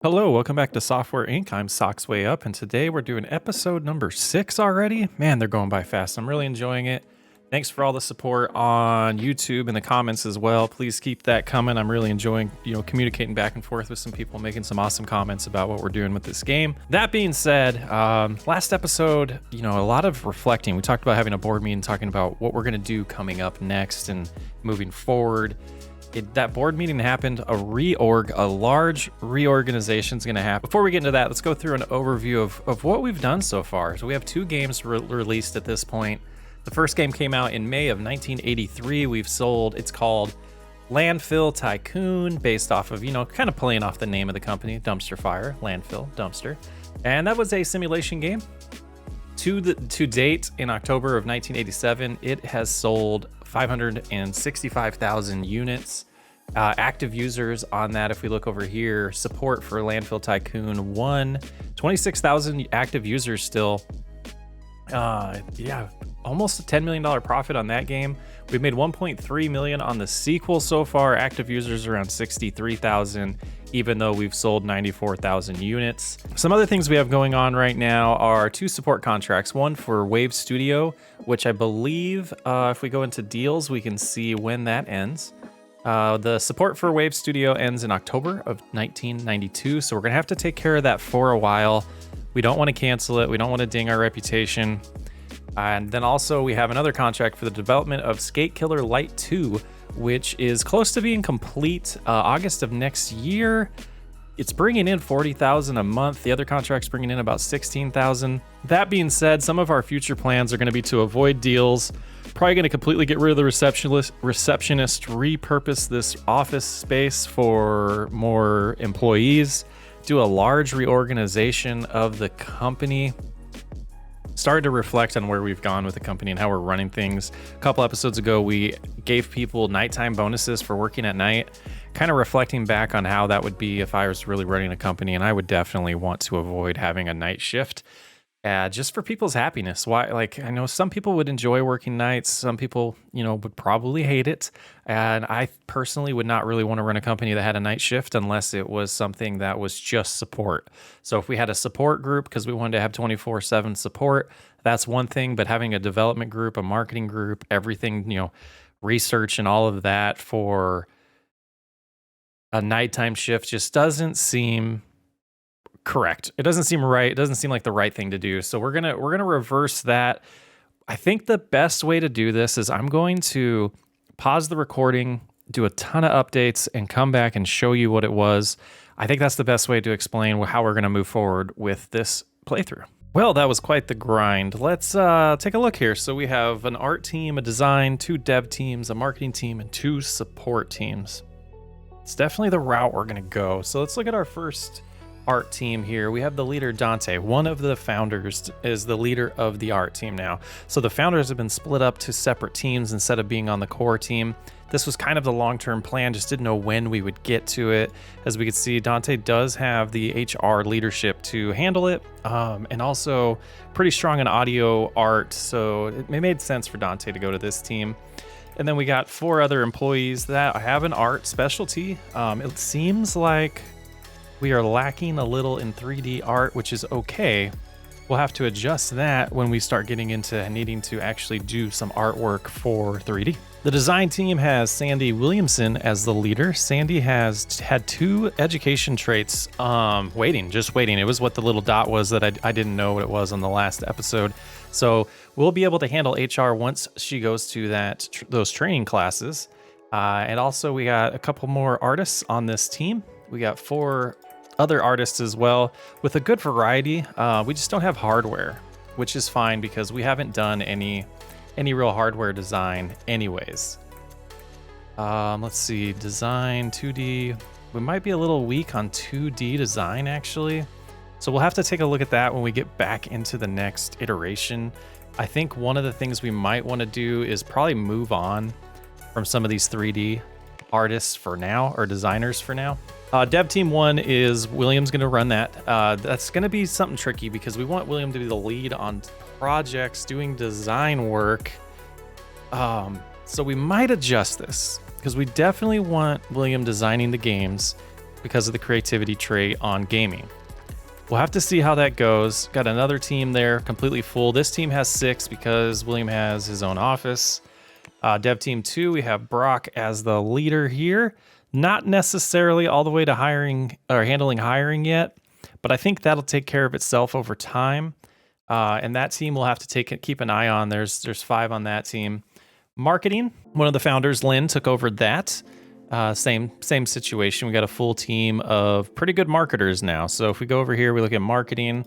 Hello, welcome back to Software Inc. I'm Socks Way Up, and today we're doing episode number 6 already. Man, they're going by fast. I'm really enjoying it. Thanks for all the support on YouTube and the comments as well. Please keep that coming. I'm really enjoying, communicating back and forth with some people, making some awesome comments about what we're doing with this game. That being said, last episode, a lot of reflecting. We talked about having a board meeting, talking about what we're going to do coming up next and moving forward. That board meeting happened, a large reorganization is going to happen. Before we get into that, let's go through an overview of what we've done so far. So we have 2 games released at this point. The first game came out in May of 1983. It's called Landfill Tycoon, based off of, kind of playing off the name of the company, Dumpster Fire, Landfill, Dumpster. And that was a simulation game. To date, in October of 1987, it has sold 565,000 units. Active users on that, if we look over here, support for Landfill Tycoon 1, 26,000 active users still. Almost a $10 million profit on that game. We've made 1.3 million on the sequel so far. Active users around 63,000, even though we've sold 94,000 units. Some other things we have going on right now are 2 support contracts. One for Wave Studio, which I believe, if we go into deals, we can see when that ends. The support for Wave Studio ends in October of 1992, so we're gonna have to take care of that for a while. We don't want to cancel it. We don't want to ding our reputation. And then also we have another contract for the development of Skate Killer Light 2, which is close to being complete August of next year. It's bringing in 40,000 a month. The other contract's bringing in about 16,000. That being said, some of our future plans are going to be to avoid deals. Probably going to completely get rid of the receptionist, repurpose this office space for more employees, do a large reorganization of the company. Started to reflect on where we've gone with the company and how we're running things. A couple episodes ago, we gave people nighttime bonuses for working at night, kind of reflecting back on how that would be if I was really running a company, and I would definitely want to avoid having a night shift. Just for people's happiness. I know some people would enjoy working nights. Some people, would probably hate it. And I personally would not really want to run a company that had a night shift unless it was something that was just support. So if we had a support group, because we wanted to have 24/7 support, that's one thing. But having a development group, a marketing group, everything, research and all of that for a nighttime shift just doesn't seem correct. It doesn't seem right. It doesn't seem like the right thing to do. So we're gonna reverse that. I think the best way to do this is I'm going to pause the recording, do a ton of updates, and come back and show you what it was. I think that's the best way to explain how we're gonna move forward with this playthrough. Well, that was quite the grind. Let's take a look here. So we have an art team, a design, 2 dev teams, a marketing team, and 2 support teams. It's definitely the route we're gonna go. So let's look at our first art team here. We have the leader Dante. One of the founders is the leader of the art team now. So the founders have been split up to separate teams instead of being on the core team. This was kind of the long-term plan, just didn't know when we would get to it. As we can see, Dante does have the HR leadership to handle it, and also pretty strong in audio art, so it made sense for Dante to go to this team. And then we got 4 other employees that have an art specialty. It seems like we are lacking a little in 3D art, which is okay. We'll have to adjust that when we start getting into needing to actually do some artwork for 3D. The design team has Sandy Williamson as the leader. Sandy has had 2 education traits just waiting. It was what the little dot was that I didn't know what it was on the last episode. So we'll be able to handle HR once she goes to those training classes. And also we got a couple more artists on this team. We got 4 other artists as well with a good variety. We just don't have hardware, which is fine because we haven't done any real hardware design anyways. Let's see, design 2D. We might be a little weak on 2D design actually. So we'll have to take a look at that when we get back into the next iteration. I think one of the things we might want to do is probably move on from some of these 3D artists for now, or designers for now. Dev team 1 is William's going to run that. That's going to be something tricky because we want William to be the lead on projects, doing design work. So we might adjust this because we definitely want William designing the games because of the creativity trait on gaming. We'll have to see how that goes. Got another team there completely full. This team has 6 because William has his own office. Dev team 2, we have Brock as the leader here. Not necessarily all the way to hiring or handling hiring yet, but I think that'll take care of itself over time. And that team will have to keep an eye on. There's 5 on that team. Marketing, one of the founders, Lynn, took over that. Same situation. We got a full team of pretty good marketers now. So if we go over here, we look at marketing.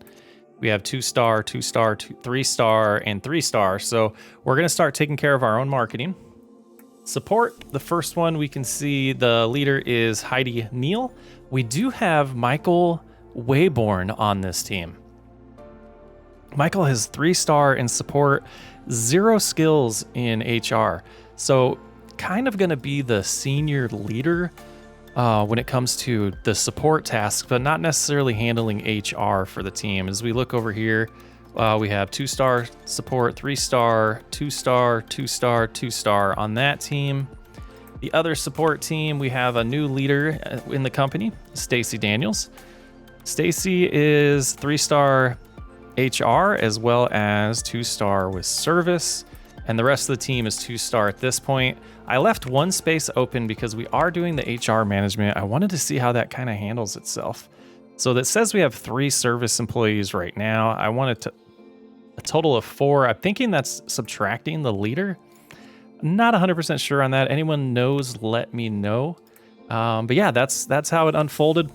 We have 2-star, 2-star, 3-star, and 3-star. So we're going to start taking care of our own marketing. Support, the first one we can see the leader is Heidi Neal. We do have Michael Wayborn on this team. Michael has 3-star in support, 0 skills in HR. So kind of going to be the senior leader when it comes to the support tasks, but not necessarily handling HR for the team. As we look over here, we have 2-star support, 3-star, 2-star, 2-star, 2-star on that team. The other support team, we have a new leader in the company, Stacy Daniels. Stacy is 3-star HR as well as 2-star with service. And the rest of the team is 2-star at this point. I left 1 space open because we are doing the HR management. I wanted to see how that kind of handles itself. So that says we have 3 service employees right now. I wanted a total of 4. I'm thinking that's subtracting the leader. Not 100% sure on that. Anyone knows, let me know. But yeah, that's how it unfolded.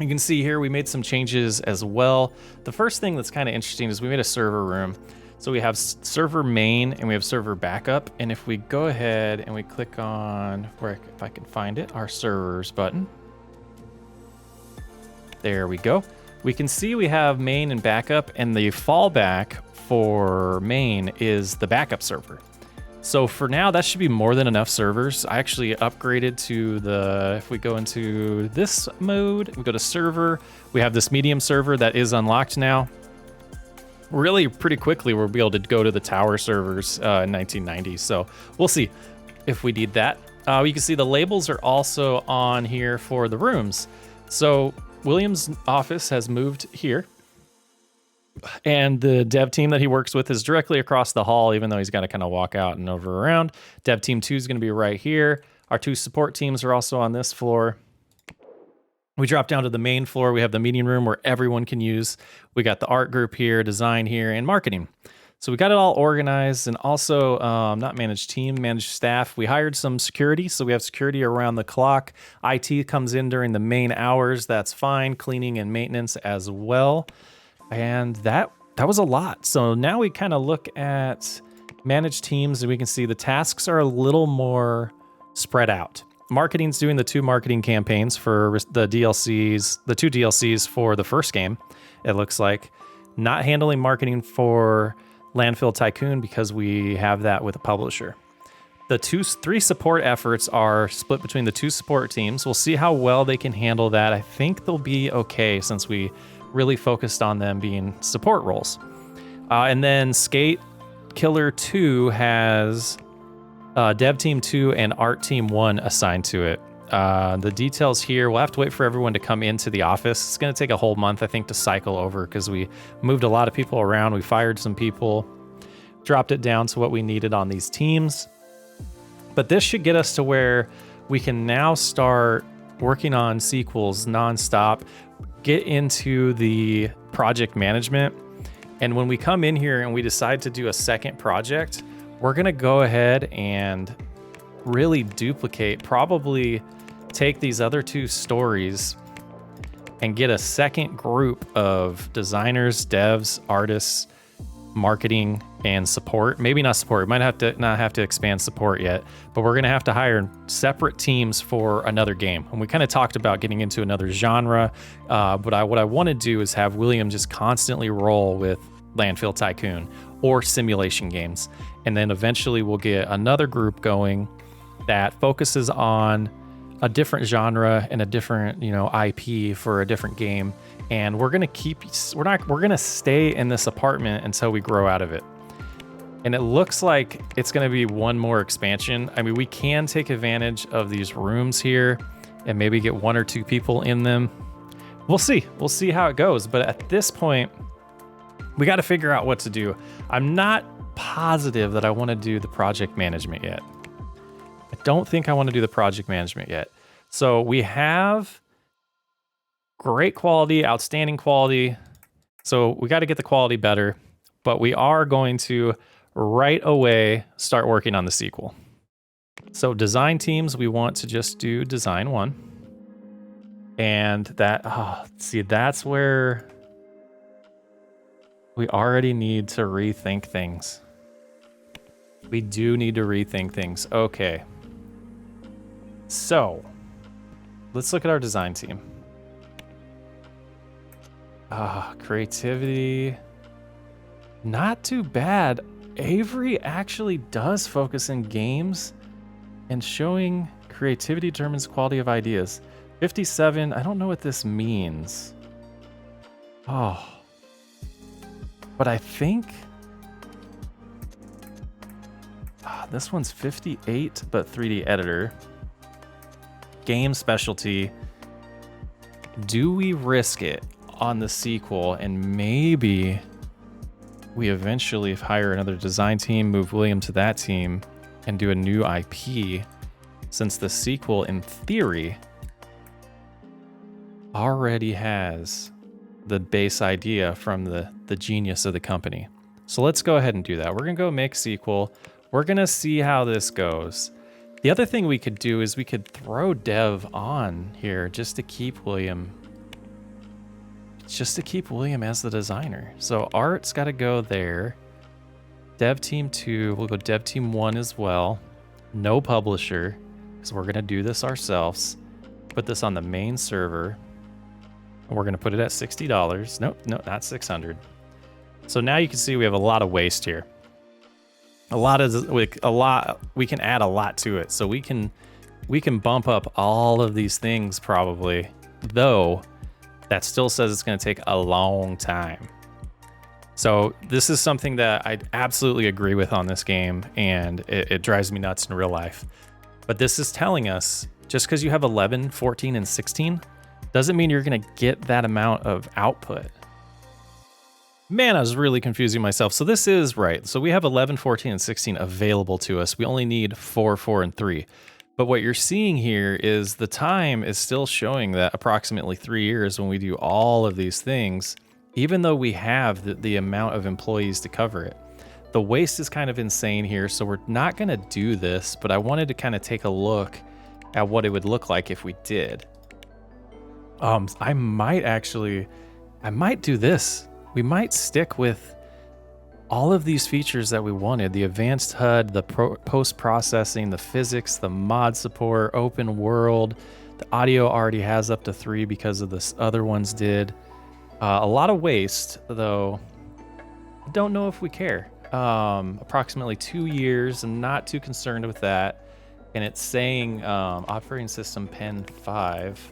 You can see here we made some changes as well. The first thing that's kind of interesting is we made a server room. So we have server main and we have server backup. And if we go ahead and we click on if I can find it, our servers button. There we go. We can see we have main and backup, and the fallback for main is the backup server. So for now, that should be more than enough servers. I actually upgraded to if we go into this mode, we go to server, we have this medium server that is unlocked now. Really pretty quickly, we'll be able to go to the tower servers in 1990. So we'll see if we need that. You can see the labels are also on here for the rooms. So William's office has moved here, and the dev team that he works with is directly across the hall, even though he's got to kind of walk out and over around. Dev team 2 is going to be right here. Our 2 support teams are also on this floor. We drop down to the main floor. We have the meeting room where everyone can use. We got the art group here, design here, and marketing. So we got it all organized, and also not managed team, managed staff. We hired some security, so we have security around the clock. IT comes in during the main hours. That's fine. Cleaning and maintenance as well. And that was a lot. So now we kind of look at managed teams, and we can see the tasks are a little more spread out. Marketing's doing the 2 marketing campaigns for the DLCs, the 2 DLCs for the first game, it looks like. Not handling marketing for Landfill Tycoon because we have that with a publisher. The 3 support efforts are split between the 2 support teams. We'll see how well they can handle that. I think they'll be okay since we really focused on them being support roles. And then Skate Killer 2 has Dev Team 2 and Art Team 1 assigned to it. The details here, we'll have to wait for everyone to come into the office. It's going to take a whole month, I think, to cycle over because we moved a lot of people around. We fired some people, dropped it down to what we needed on these teams. But this should get us to where we can now start working on sequels nonstop, get into the project management. And when we come in here and we decide to do a second project, we're going to go ahead and really duplicate, probably take these other 2 stories and get a second group of designers, devs, artists, marketing, and support. Maybe not support. We might not have to expand support yet, but we're going to have to hire separate teams for another game. And we kind of talked about getting into another genre, but what I want to do is have William just constantly roll with Landfill Tycoon or simulation games. And then eventually we'll get another group going that focuses on a different genre and a different, IP for a different game. And we're going to stay in this apartment until we grow out of it. And it looks like it's going to be one more expansion. I mean, we can take advantage of these rooms here and maybe get 1 or 2 people in them. We'll see. We'll see how it goes. But at this point, we got to figure out what to do. I'm not positive that I want to do the project management yet. I don't think I want to do the project management yet. So we have great quality, outstanding quality. So we got to get the quality better, but we are going to right away start working on the sequel. So design teams, we want to just do design 1. And that, see, that's where we already need to rethink things. We do need to rethink things. Okay. So let's look at our design team. Creativity. Not too bad. Avery actually does focus in games and showing creativity determines quality of ideas. 57, I don't know what this means. Oh. But I think this one's 58, but 3D editor. Game specialty. Do we risk it on the sequel and maybe we eventually hire another design team, move William to that team, and do a new IP, since the sequel, in theory, already has the base idea from the genius of the company. So let's go ahead and do that. We're gonna go make sequel. We're gonna see how this goes. The other thing we could do is we could throw dev on here just to keep William as the designer. So art's got to go there. Dev team 2, we'll go dev team 1 as well. No publisher, because we're going to do this ourselves. Put this on the main server. And we're going to put it at $60. Nope, not $600. So now you can see we have a lot of waste here. We can add a lot to it. So we can bump up all of these things probably, though that still says it's going to take a long time. So this is something that I absolutely agree with on this game, and it drives me nuts in real life. But this is telling us, just because you have 11, 14, and 16, doesn't mean you're going to get that amount of output. Man, I was really confusing myself. So this is right. So we have 11, 14, and 16 available to us. We only need 4, 4, and 3. But what you're seeing here is the time is still showing that approximately 3 years when we do all of these things, even though we have the amount of employees to cover it. The waste is kind of insane here, so we're not going to do this, but I wanted to kind of take a look at what it would look like if we did. I might do this. We might stick with all of these features that we wanted: the advanced HUD, the post-processing, the physics, the mod support, open world. The audio already has up to 3 because of the other ones did. A lot of waste, though. I don't know if we care. Approximately 2 years. I'm not too concerned with that. And it's saying operating system Pen 5.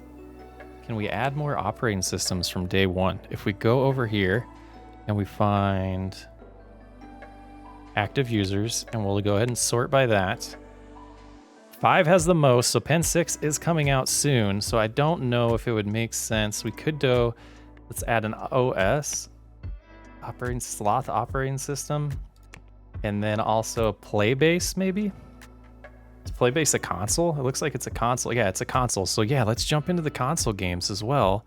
Can we add more operating systems from day 1? If we go over here and we find active users, and we'll go ahead and sort by that. 5 has the most, so Pen 6 is coming out soon, so I don't know if it would make sense. We could go, let's add an OS, sloth operating system, and then also Playbase maybe? Is Playbase a console? It looks like it's a console. Yeah, it's a console. So yeah, let's jump into the console games as well.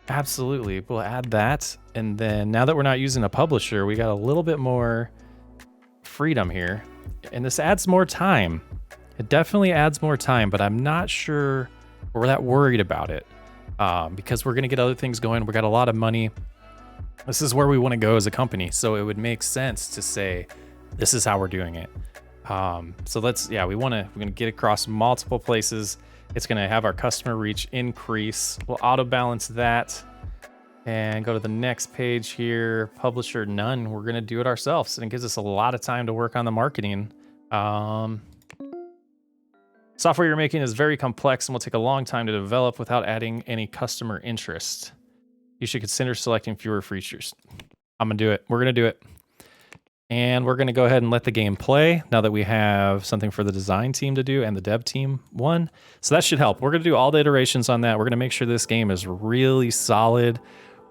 Absolutely, we'll add that. And then now that we're not using a publisher, we got a little bit more freedom here. And this adds more time. It definitely adds more time, but I'm not sure we're that worried about it because we're gonna get other things going. We got a lot of money. This is where we wanna go as a company. So it would make sense to say, this is how we're doing it. So we're gonna get across multiple places. It's gonna have our customer reach increase. We'll auto balance that and go to the next page here. Publisher none. We're gonna do it ourselves, and it gives us a lot of time to work on the marketing. Software you're making is very complex and will take a long time to develop without adding any customer interest. You should consider selecting fewer features. I'm gonna do it. We're gonna do it. And we're going to go ahead and let the game play now that we have something for the design team to do and the dev team one. So that should help. We're going to do all the iterations on that. We're going to make sure this game is really solid.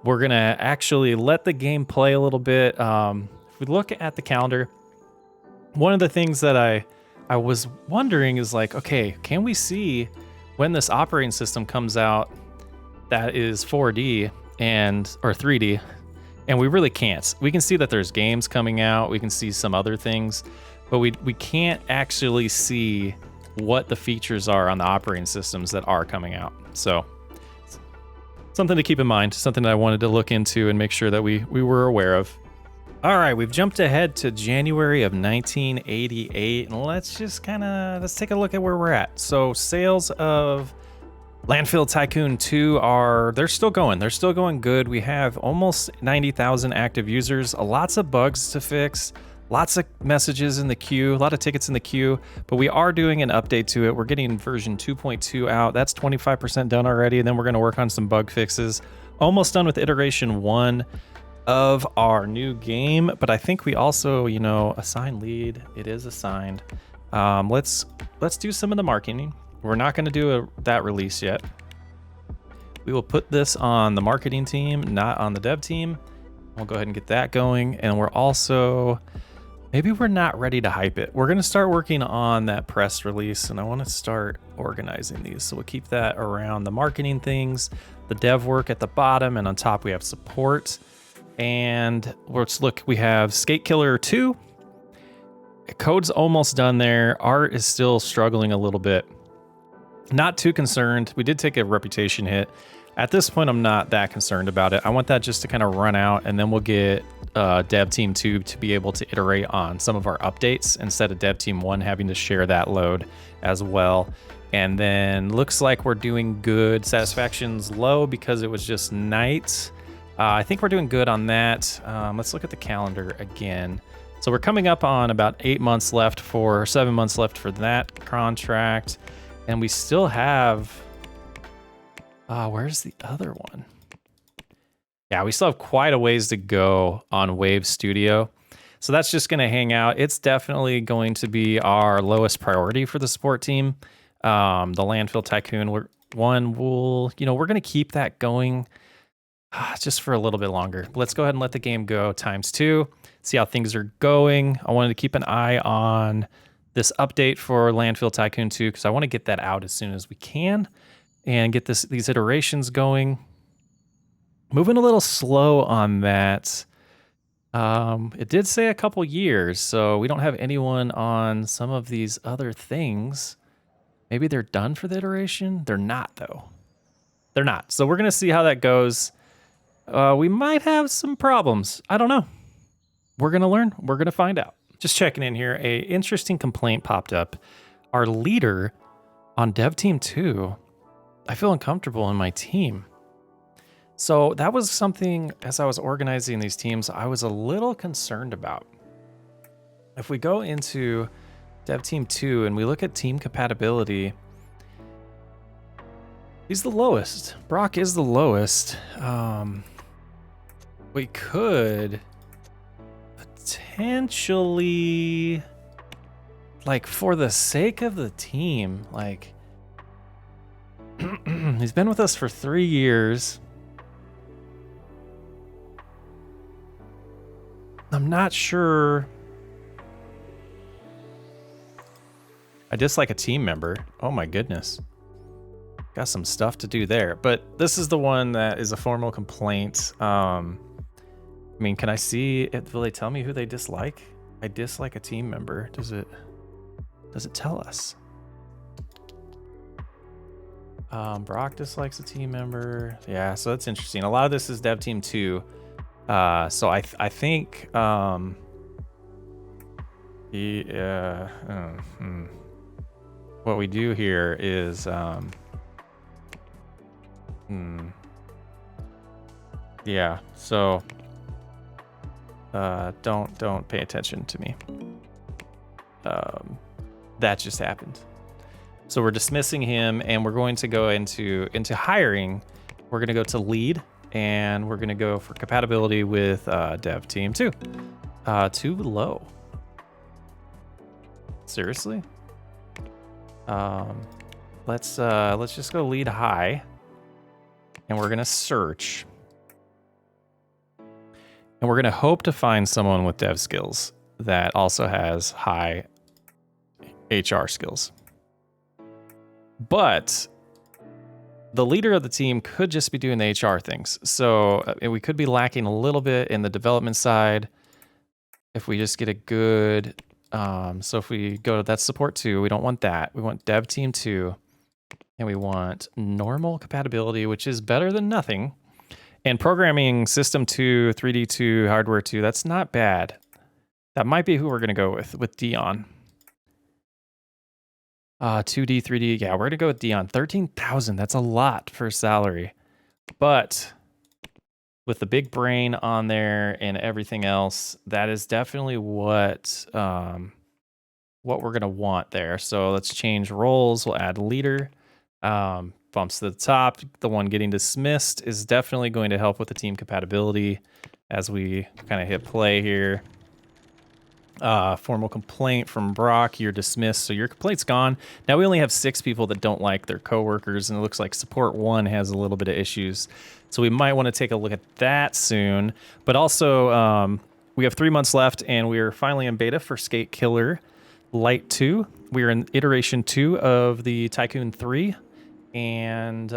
We're going to actually let the game play a little bit. If we look at the calendar, one of the things that I was wondering is like, okay, can we see when this operating system comes out that is 4D or 3D? And we really can't. We can see that there's games coming out. We can see some other things, but we can't actually see what the features are on the operating systems that are coming out. So something to keep in mind, something that I wanted to look into and make sure that we were aware of. All right, we've jumped ahead to January of 1988, and let's take a look at where we're at. So sales of Landfill Tycoon 2 they're still going. They're still going good. We have almost 90,000 active users, lots of bugs to fix, lots of messages in the queue, a lot of tickets in the queue, but we are doing an update to it. We're getting version 2.2 out. That's 25% done already, and then we're going to work on some bug fixes. Almost done with iteration 1 of our new game, but I think we also, assign lead. It is assigned. Let's do some of the marketing. We're not going to do that release yet. We will put this on the marketing team, not on the dev team. We'll go ahead and get that going. And maybe we're not ready to hype it. We're going to start working on that press release, and I want to start organizing these. So we'll keep that around the marketing things, the dev work at the bottom, and on top we have support. And let's look, we have Skate Killer 2. Code's almost done there. Art is still struggling a little bit. Not too concerned. We did take a reputation hit. At this point, I'm not that concerned about it. I want that just to kind of run out, and then we'll get Dev Team 2 to be able to iterate on some of our updates instead of Dev Team 1 having to share that load as well. And then looks like we're doing good. Satisfaction's low because it was just night. I think we're doing good on that. Let's look at the calendar again. So we're coming up on about 7 months left for that contract. And we still have, where's the other one? Yeah, we still have quite a ways to go on Wave Studio. So that's just going to hang out. It's definitely going to be our lowest priority for the support team. The Landfill Tycoon we're going to keep that going just for a little bit longer. Let's go ahead and let the game go ×2, see how things are going. I wanted to keep an eye on this update for Landfill Tycoon 2 because I want to get that out as soon as we can and get these iterations going. Moving a little slow on that. It did say a couple years, so we don't have anyone on some of these other things. Maybe they're done for the iteration? They're not, though. They're not. So we're going to see how that goes. We might have some problems. I don't know. We're going to learn. We're going to find out. Just checking in here, a interesting complaint popped up. Our leader on Dev Team 2, I feel uncomfortable in my team. So that was something, as I was organizing these teams, I was a little concerned about. If we go into Dev Team 2 and we look at team compatibility, he's the lowest. Brock is the lowest. We could potentially, like, for the sake of the team, like, he's been with us for 3 years. I'm not sure. I dislike a team member. Oh my goodness. Got some stuff to do there. But this is the one that is a formal complaint. I mean, can I see it? Will they tell me who they dislike? I dislike a team member. Does it tell us? Brock dislikes a team member. Yeah, so that's interesting. A lot of this is Dev Team 2. So I think what we do here is yeah, so don't pay attention to me. That just happened. So we're dismissing him, and we're going to go into hiring. We're going to go to lead, and we're going to go for compatibility with Dev Team 2. Too low. Seriously? Let's just go lead high. And we're gonna search. And we're gonna hope to find someone with dev skills that also has high HR skills. But the leader of the team could just be doing the HR things. So we could be lacking a little bit in the development side. If we just get a good, so if we go to that support 2, we don't want that. We want dev team 2, and we want normal compatibility, which is better than nothing. And programming system 2, 3D 2, hardware 2, that's not bad. That might be who we're gonna go with Dion. 2D, 3D, yeah, we're gonna go with Dion. 13,000, that's a lot for salary. But with the big brain on there and everything else, that is definitely what we're gonna want there. So let's change roles. We'll add leader. Bumps to the top. The one getting dismissed is definitely going to help with the team compatibility as we kind of hit play here. Formal complaint from Brock. You're dismissed, so your complaint's gone. Now we only have 6 people that don't like their coworkers, and it looks like support 1 has a little bit of issues. So we might want to take a look at that soon. But also, we have 3 months left, and we are finally in beta for Skate Killer Light 2. We are in iteration 2 of the Tycoon 3. And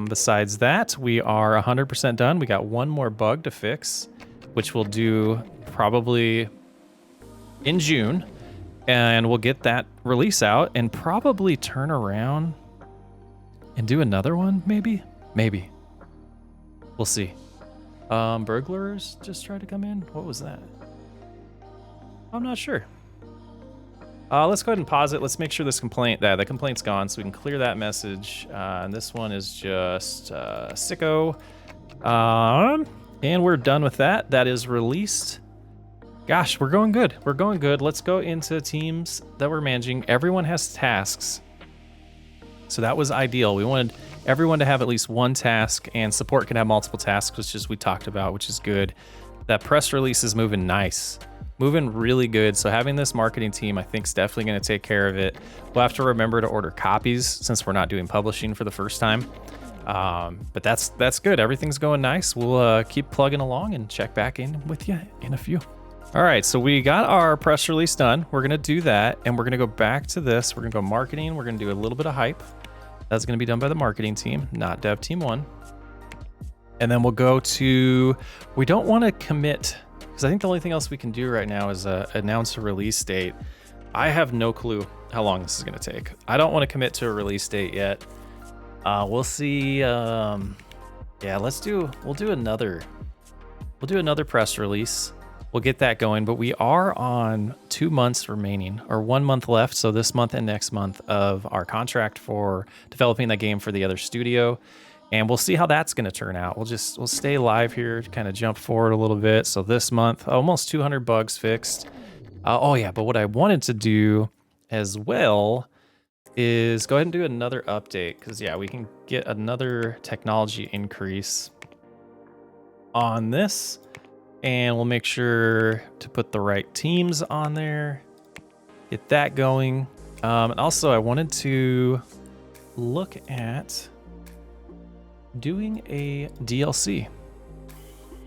besides that, we are 100% done. We got one more bug to fix, which we'll do probably in June. And we'll get that release out and probably turn around and do another one, maybe? Maybe. We'll see. Burglars just tried to come in. What was that? I'm not sure. Let's go ahead and pause it. Let's make sure this complaint, the complaint's gone, so we can clear that message. And this one is just sicko. And we're done with that. That is released. Gosh, we're going good. We're going good. Let's go into teams that we're managing. Everyone has tasks. So that was ideal. We wanted everyone to have at least one task, and support can have multiple tasks, which is we talked about, which is good. That press release is moving nice. Moving really good. So having this marketing team, I think, is definitely going to take care of it. We'll have to remember to order copies since we're not doing publishing for the first time. But that's good. Everything's going nice. We'll keep plugging along and check back in with you in a few. All right, so we got our press release done. We're going to do that, and we're going to go back to this. We're going to go marketing. We're going to do a little bit of hype. That's going to be done by the marketing team, not dev team 1. And then we'll go to, we don't want to commit, because I think the only thing else we can do right now is announce a release date. I have no clue how long this is going to take. I don't want to commit to a release date yet. We'll see. Yeah, we'll do another press release. We'll get that going, but we are on 2 months remaining, or 1 month left. So this month and next month of our contract for developing that game for the other studio. And we'll see how that's going to turn out. We'll stay live here, kind of jump forward a little bit. So this month, almost 200 bugs fixed. Oh yeah, but what I wanted to do as well is go ahead and do another update, because yeah, we can get another technology increase on this. And we'll make sure to put the right teams on there, get that going. And also, I wanted to look at doing a DLC.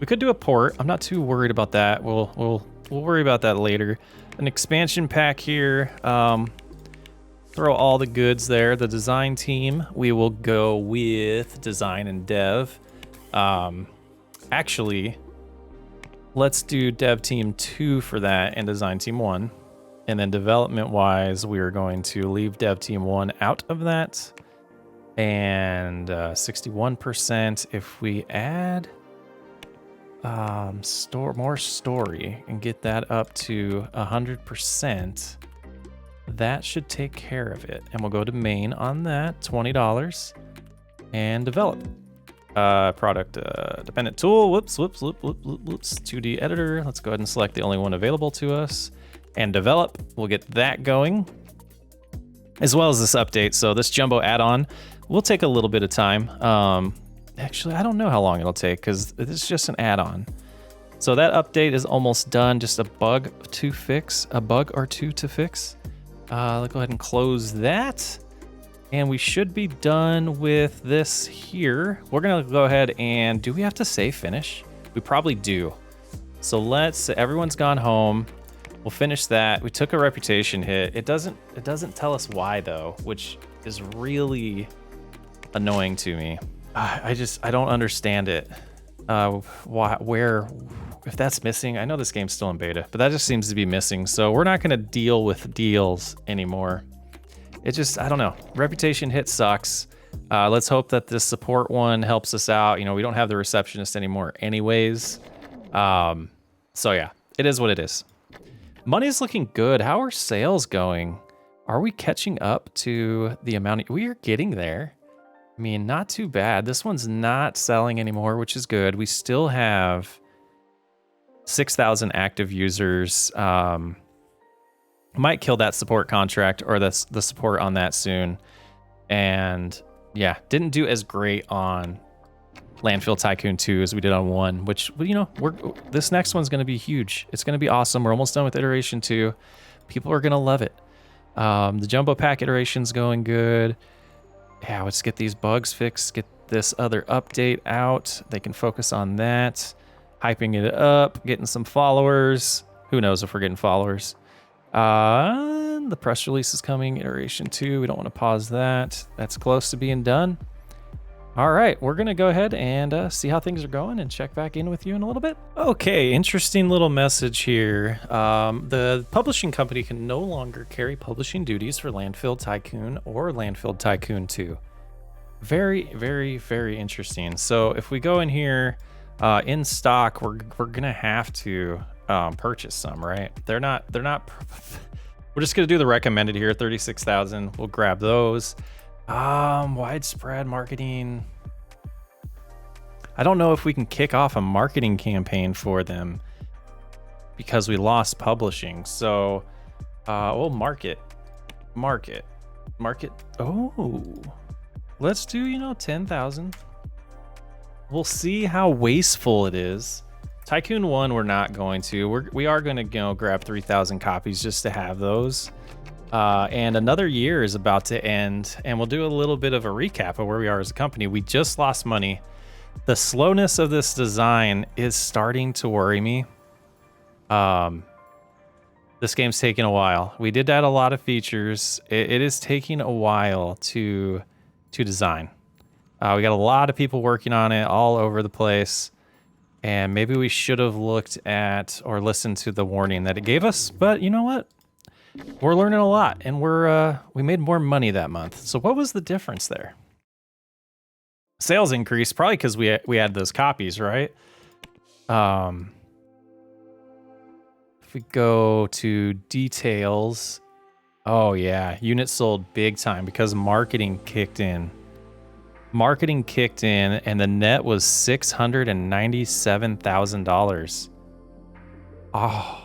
We could do a port. I'm not too worried about that. We'll worry about that later. An expansion pack here. Throw all the goods there. The design team, we will go with design and dev. Actually, let's do dev team 2 for that and design team 1. And then development wise, we are going to leave dev team 1 out of that. And 61%. If we add more story and get that up to 100%, that should take care of it. And we'll go to main on that, $20, and develop. Product dependent tool. Whoops. 2D editor. Let's go ahead and select the only one available to us and develop. We'll get that going, as well as this update. So this jumbo add-on will take a little bit of time. Actually, I don't know how long it'll take because it's just an add-on. So that update is almost done. Just a bug or two to fix. Let's go ahead and close that. And we should be done with this here. We're gonna go ahead and, do we have to say finish? We probably do. So everyone's gone home. We'll finish that. We took a reputation hit. It doesn't tell us why though, which is really annoying to me. I don't understand it. If that's missing, I know this game's still in beta, but that just seems to be missing. So we're not gonna deal with deals anymore. I don't know. Reputation hit sucks. Let's hope that this support one helps us out. You know, we don't have the receptionist anymore anyways. So yeah, it is what it is. Money's looking good. How are sales going? Are we catching up to the amount? We are getting there. I mean, not too bad. This one's not selling anymore, which is good. We still have 6,000 active users. Might kill that support contract or the support on that soon. And yeah, didn't do as great on Landfill Tycoon 2 as we did on 1, which, you know, this next one's going to be huge. It's going to be awesome. We're almost done with iteration 2. People are going to love it. The Jumbo Pack iteration's going good. Yeah, let's get these bugs fixed, get this other update out. They can focus on that. Hyping it up, getting some followers. Who knows if we're getting followers. The press release is coming, iteration 2. We don't want to pause that. That's close to being done. All right, we're gonna go ahead and see how things are going and check back in with you in a little bit. Okay, interesting little message here. The publishing company can no longer carry publishing duties for Landfill Tycoon or Landfill Tycoon 2. Very, very, very interesting. So if we go in here, in stock, we're gonna have to purchase some, right? They're not we're just gonna do the recommended here, 36,000. We'll grab those. Widespread marketing. I don't know if we can kick off a marketing campaign for them because we lost publishing. So we'll market. Oh, let's do, 10,000. We'll see how wasteful it is. Tycoon 1, we're not going to. We are going to grab 3,000 copies just to have those. And another year is about to end, and we'll do a little bit of a recap of where we are as a company. We just lost money. The slowness of this design is starting to worry me. This game's taking a while. We did add a lot of features. It is taking a while to design. We got a lot of people working on it all over the place. And maybe we should have looked at or listened to the warning that it gave us. But you know what? We're learning a lot, and we made more money that month. So what was the difference there? Sales increased, probably because we had those copies, right? If we go to details, oh yeah, units sold big time because marketing kicked in. Marketing kicked in, and the net was $697,000. Oh.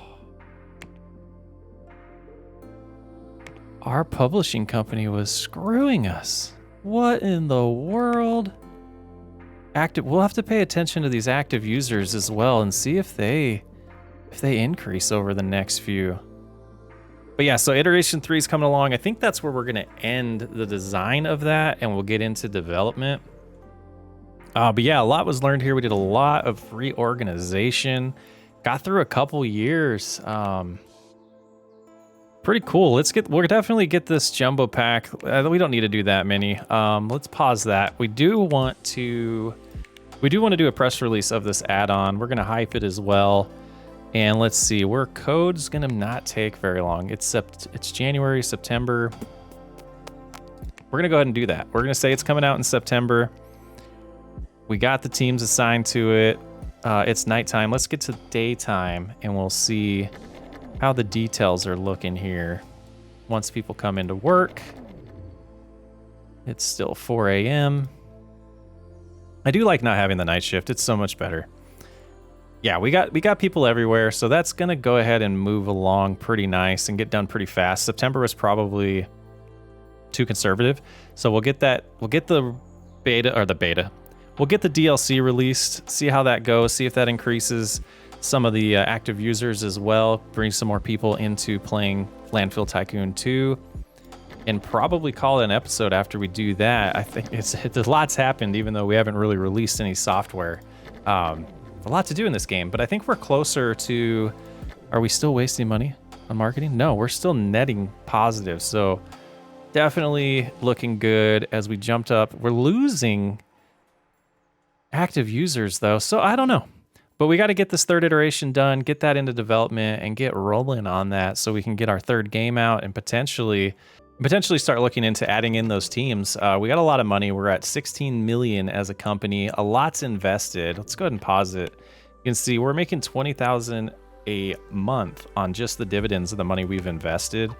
Our publishing company was screwing us. What in the world? We'll have to pay attention to these active users as well and see if they increase over the next few. But yeah, so iteration 3 is coming along. I think that's where we're gonna end the design of that, and we'll get into development. But yeah, a lot was learned here. We did a lot of reorganization, got through a couple years. Pretty cool. We'll definitely get this jumbo pack. We don't need to do that many. Let's pause that. We do want to do a press release of this add-on. We're gonna hype it as well. And let's see, where code's gonna not take very long. It's January, September. We're gonna go ahead and do that. We're gonna say it's coming out in September. We got the teams assigned to it. It's nighttime. Let's get to daytime and we'll see how the details are looking here. Once people come into work, it's still 4 a.m. I do like not having the night shift. It's so much better. Yeah, we got people everywhere, so that's gonna go ahead and move along pretty nice and get done pretty fast. September was probably too conservative, so we'll get the beta. We'll get the DLC released, see how that goes, see if that increases some of the active users as well, bring some more people into playing Landfill Tycoon 2, and probably call it an episode after we do that. I think a lot's happened, even though we haven't really released any software. A lot to do in this game, but I think we're closer to... Are we still wasting money on marketing? No, we're still netting positive, so definitely looking good as we jumped up. We're losing active users, though, so I don't know. But we got to get this third iteration done, get that into development, and get rolling on that so we can get our third game out and potentially start looking into adding in those teams. We got a lot of money. We're at 16 million as a company. A lot's invested. Let's go ahead and pause it. You can see we're making 20,000 a month on just the dividends of the money we've invested.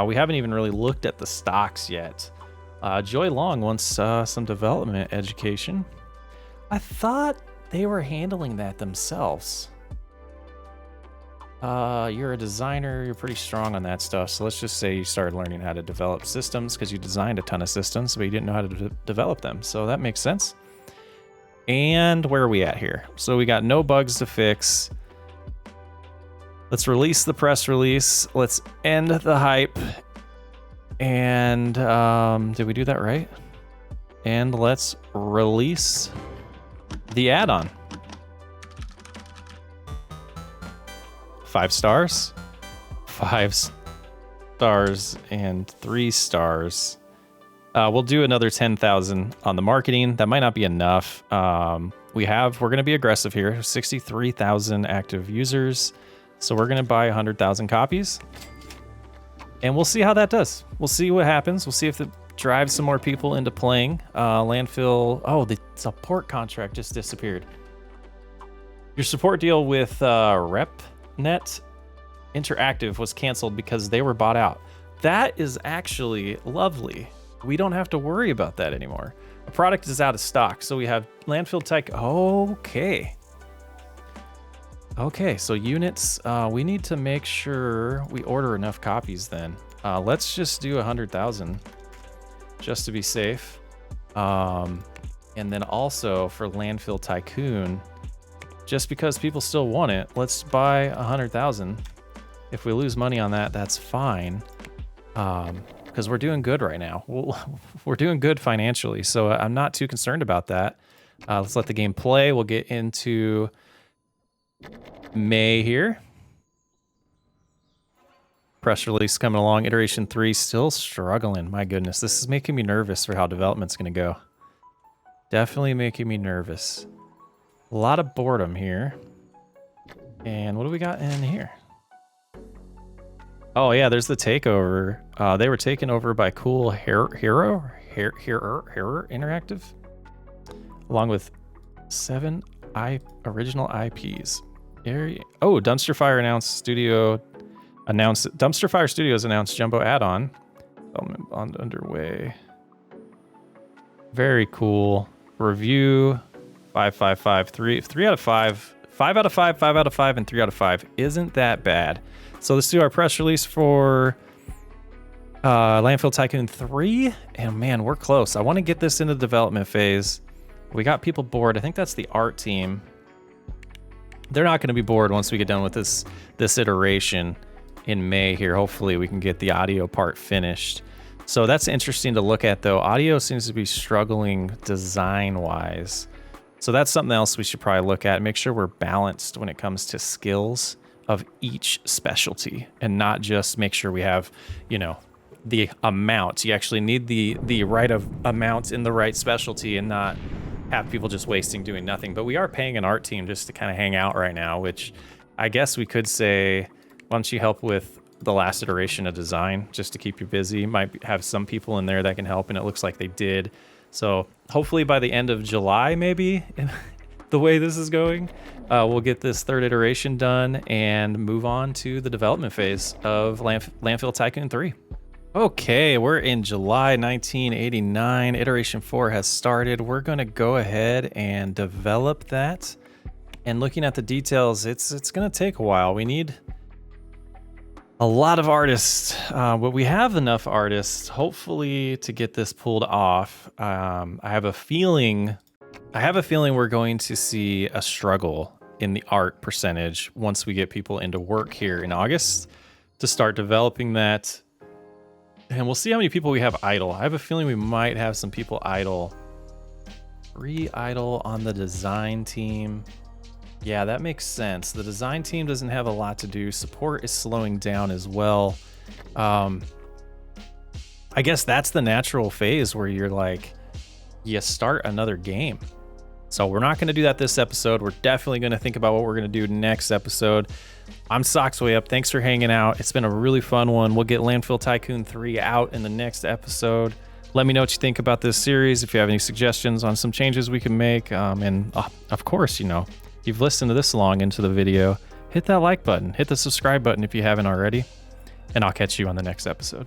We haven't even really looked at the stocks yet. Joy Long wants some development education. I thought they were handling that themselves. You're a designer, you're pretty strong on that stuff. So let's just say you started learning how to develop systems because you designed a ton of systems, but you didn't know how to develop them. So that makes sense. And where are we at here? So we got no bugs to fix. Let's release the press release. Let's end the hype. And did we do that right? And let's release the add-on. 5 stars, 5 stars, and 3 stars. We'll do another 10,000 on the marketing. That might not be enough. We're going to be aggressive here. 63,000 active users. So we're going to buy 100,000 copies. And we'll see how that does. We'll see what happens. We'll see if it drives some more people into playing. Landfill. Oh, the support contract just disappeared. Your support deal with RepNet Interactive was canceled because they were bought out. That is actually lovely. We don't have to worry about that anymore. A product is out of stock, so we have Landfill Tycoon. Okay, so units, we need to make sure we order enough copies then. Let's just do 100,000 just to be safe. And then also for Landfill Tycoon, just because people still want it, let's buy 100,000. If we lose money on that, that's fine. Because we're doing good right now. We're doing good financially, so I'm not too concerned about that. Let's let the game play. We'll get into May here. Press release coming along. Iteration 3 still struggling. My goodness, this is making me nervous for how development's going to go. Definitely making me nervous. A lot of boredom here. And what do we got in here? Oh yeah, there's the takeover. They were taken over by Cool Hero Interactive, along with 7 original IPs. Oh, Dumpster Fire Dumpster Fire Studios announced Jumbo add-on. Development underway. Very cool. Review 5 3 out of 5. 5 out of 5, 5 out of 5, and 3 out of 5 isn't that bad. So let's do our press release for Landfill Tycoon 3. And man, we're close. I want to get this into the development phase. We got people bored. I think that's the art team. They're not going to be bored once we get done with this iteration in May here. Hopefully we can get the audio part finished. So that's interesting to look at, though. Audio seems to be struggling design-wise. So that's something else we should probably look at. Make sure we're balanced when it comes to skills of each specialty, and not just make sure we have, you know, the amount. You actually need the right amount in the right specialty, and not have people just wasting doing nothing. But we are paying an art team just to kind of hang out right now, which I guess we could say, why don't you help with the last iteration of design just to keep you busy? Might have some people in there that can help, and it looks like they did. So hopefully by the end of July, maybe, the way this is going, we'll get this third iteration done and move on to the development phase of Landfill Tycoon 3. Okay, we're in July 1989. Iteration 4 has started. We're going to go ahead and develop that. And looking at the details, it's going to take a while. We need a lot of artists, but we have enough artists, hopefully, to get this pulled off. I have a feeling we're going to see a struggle in the art percentage once we get people into work here in August to start developing that. And we'll see how many people we have idle. I have a feeling we might have some people idle. 3 idle on the design team. Yeah, that makes sense. The design team doesn't have a lot to do. Support is slowing down as well. I guess that's the natural phase where you're like, you start another game. So we're not going to do that this episode. We're definitely going to think about what we're going to do next episode. I'm SocksWayUp. Thanks for hanging out. It's been a really fun one. We'll get Landfill Tycoon 3 out in the next episode. Let me know what you think about this series. If you have any suggestions on some changes we can make. And of course, you know, you've listened to this long into the video, hit that like button, hit the subscribe button if you haven't already, and I'll catch you on the next episode.